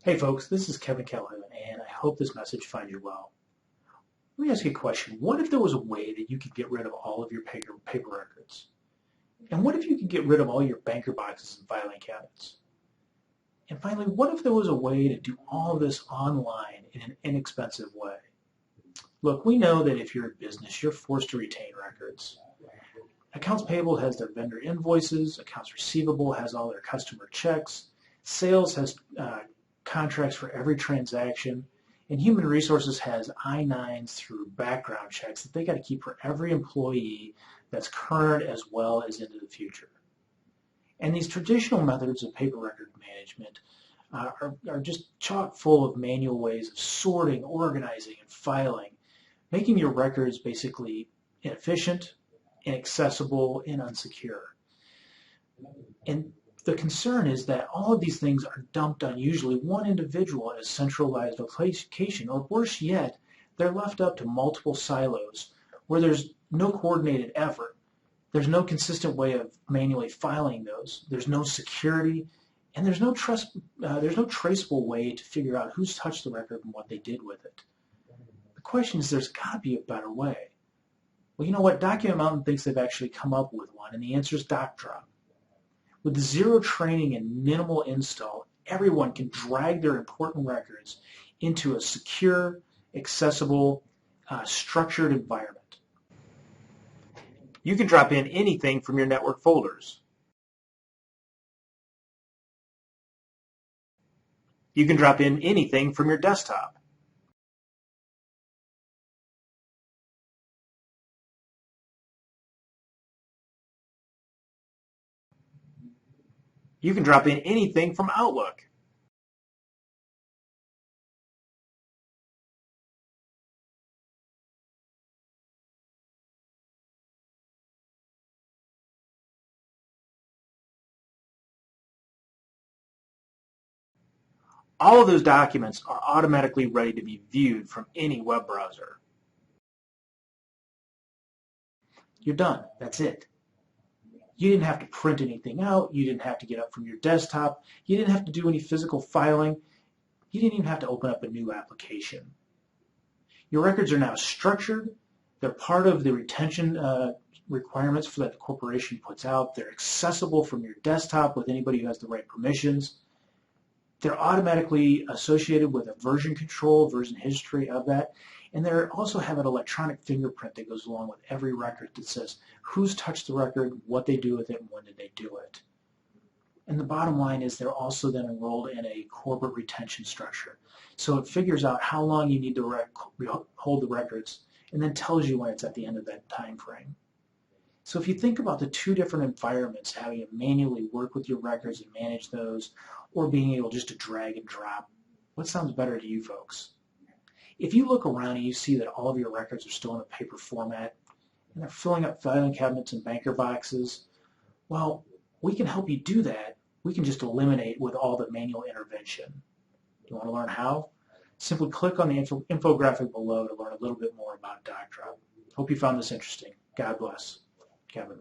Hey folks, this is Kevin Calhoun, and I hope this message finds you well. Let me ask you a question. What if there was a way that you could get rid of all of your paper records? And what if you could get rid of all your banker boxes and filing cabinets? And finally, what if there was a way to do all of this online in an inexpensive way? Look, we know that if you're a business, you're forced to retain records. Accounts payable has their vendor invoices, accounts receivable has all their customer checks, sales has contracts for every transaction, and human resources has I-9s through background checks that they got to keep for every employee that's current as well as into the future. And these traditional methods of paper record management are just chock full of manual ways of sorting, organizing, and filing, making your records basically inefficient, inaccessible, and unsecure. And the concern is that all of these things are dumped on usually one individual at a centralized location, or worse yet, they're left up to multiple silos where there's no coordinated effort. There's no consistent way of manually filing those. There's no security, and there's no traceable way to figure out who's touched the record and what they did with it. The question is, there's got to be a better way. Well, you know what? Document Mountain thinks they've actually come up with one, and the answer is Docdrop. With zero training and minimal install, everyone can drag their important records into a secure, accessible, structured environment. You can drop in anything from your network folders. You can drop in anything from your desktop. You can drop in anything from Outlook. All of those documents are automatically ready to be viewed from any web browser. You're done. That's it. You didn't have to print anything out. You didn't have to get up from your desktop. You didn't have to do any physical filing. You didn't even have to open up a new application. Your records are now structured. They're part of the retention requirements that the corporation puts out. They're accessible from your desktop with anybody who has the right permissions. They're automatically associated with a version control, version history of that. And they also have an electronic fingerprint that goes along with every record that says who's touched the record, what they do with it, and when did they do it. And the bottom line is they're also then enrolled in a corporate retention structure. So it figures out how long you need to hold the records and then tells you when it's at the end of that time frame. So if you think about the two different environments, having to manually work with your records and manage those, or being able just to drag and drop, what sounds better to you folks? If you look around and you see that all of your records are still in a paper format and they're filling up filing cabinets and banker boxes, well, we can help you do that. We can just eliminate with all the manual intervention. You want to learn how? Simply click on the infographic below to learn a little bit more about Docdrop. Hope you found this interesting. God bless. Kevin.